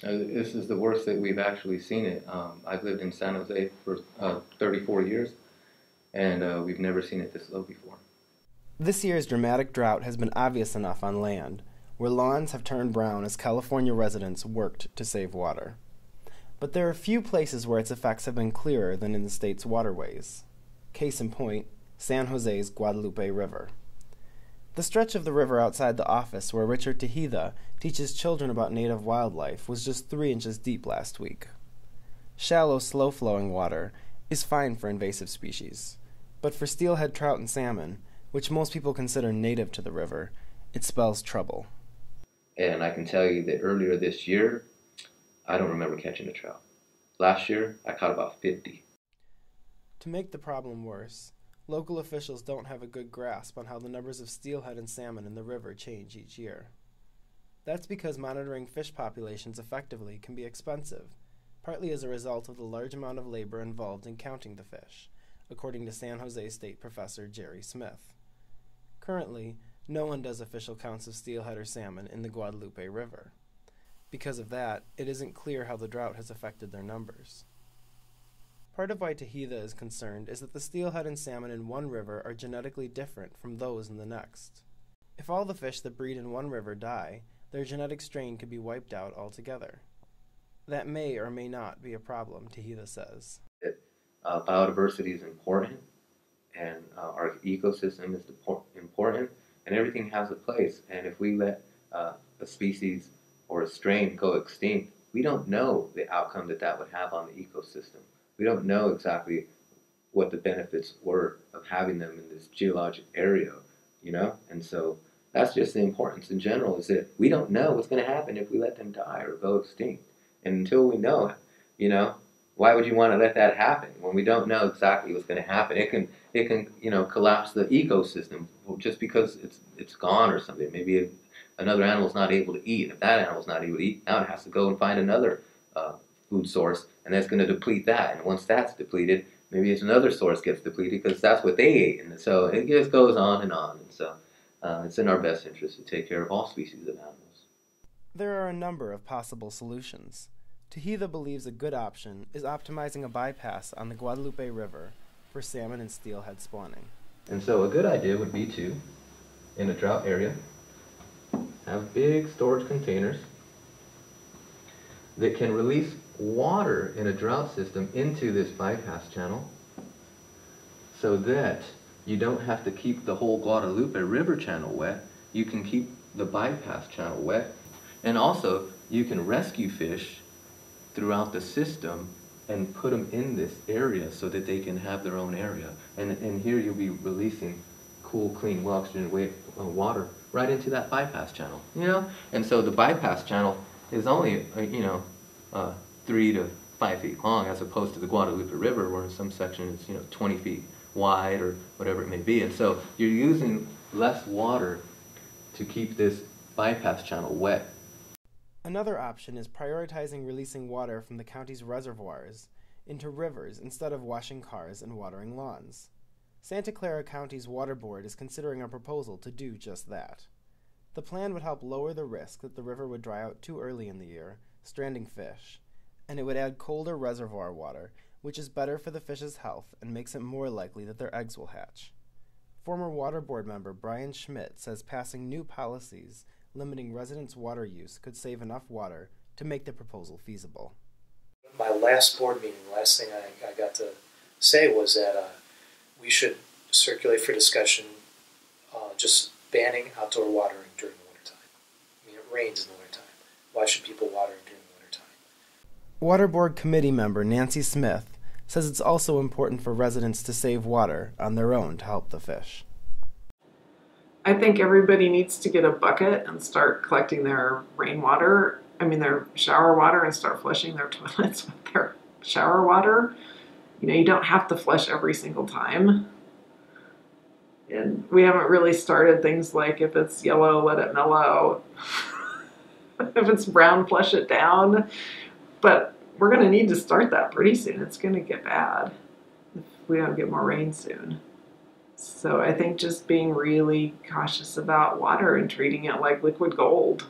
This is the worst that we've actually seen it. I've lived in San Jose for 34 years, and we've never seen it this low before. This year's dramatic drought has been obvious enough on land, where lawns have turned brown as California residents worked to save water. But there are few places where its effects have been clearer than in the state's waterways. Case in point, San Jose's Guadalupe River. The stretch of the river outside the office where Richard Tejeda teaches children about native wildlife was just 3 inches deep last week. Shallow, slow-flowing water is fine for invasive species, but for steelhead trout and salmon, which most people consider native to the river, it spells trouble. And I can tell you that earlier this year, I don't remember catching a trout. Last year, I caught about 50. To make the problem worse, local officials don't have a good grasp on how the numbers of steelhead and salmon in the river change each year. That's because monitoring fish populations effectively can be expensive, partly as a result of the large amount of labor involved in counting the fish, according to San Jose State professor Jerry Smith. Currently, no one does official counts of steelhead or salmon in the Guadalupe River. Because of that, it isn't clear how the drought has affected their numbers. Part of why Tejeda is concerned is that the steelhead and salmon in one river are genetically different from those in the next. If all the fish that breed in one river die, their genetic strain could be wiped out altogether. That may or may not be a problem, Tejeda says. Biodiversity is important, and our ecosystem is important, and everything has a place. And if we let a species or a strain go extinct, we don't know the outcome that would have on the ecosystem. We don't know exactly what the benefits were of having them in this geologic area, And so that's just the importance in general, is that we don't know what's going to happen if we let them die or go extinct. And until we know, why would you want to let that happen when we don't know exactly what's going to happen? It can collapse the ecosystem just because it's gone or something. Maybe another animal's not able to eat. If that animal's not able to eat, now it has to go and find another food source, and that's going to deplete that. And once that's depleted, maybe it's another source gets depleted because that's what they ate. And so it just goes on and on. And so it's in our best interest to take care of all species of animals. There are a number of possible solutions. Tejeda believes a good option is optimizing a bypass on the Guadalupe River for salmon and steelhead spawning. And so a good idea would be to, in a drought area, have big storage containers that can release water in a drought system into this bypass channel so that you don't have to keep the whole Guadalupe River channel wet. You can keep the bypass channel wet, and also you can rescue fish throughout the system and put them in this area so that they can have their own area. And here you'll be releasing cool, clean, well-oxygenated water right into that bypass channel, And so the bypass channel is only, 3 to 5 feet long, as opposed to the Guadalupe River, where in some sections it's 20 feet wide or whatever it may be. And so you're using less water to keep this bypass channel wet. Another option is prioritizing releasing water from the county's reservoirs into rivers instead of washing cars and watering lawns. Santa Clara County's Water Board is considering a proposal to do just that. The plan would help lower the risk that the river would dry out too early in the year, stranding fish, and it would add colder reservoir water, which is better for the fish's health and makes it more likely that their eggs will hatch. Former Water Board member Brian Schmidt says passing new policies limiting residents' water use could save enough water to make the proposal feasible. My last board meeting, the last thing I got to say was that we should circulate for discussion just banning outdoor watering during the wintertime. I mean, it rains in the wintertime. Why should people water during the wintertime? Water Board Committee member Nancy Smith says it's also important for residents to save water on their own to help the fish. I think everybody needs to get a bucket and start collecting their their shower water, and start flushing their toilets with their shower water. You don't have to flush every single time. And we haven't really started things like, if it's yellow, let it mellow. If it's brown, flush it down. But we're going to need to start that pretty soon. It's going to get bad if we don't get more rain soon. So I think just being really cautious about water and treating it like liquid gold.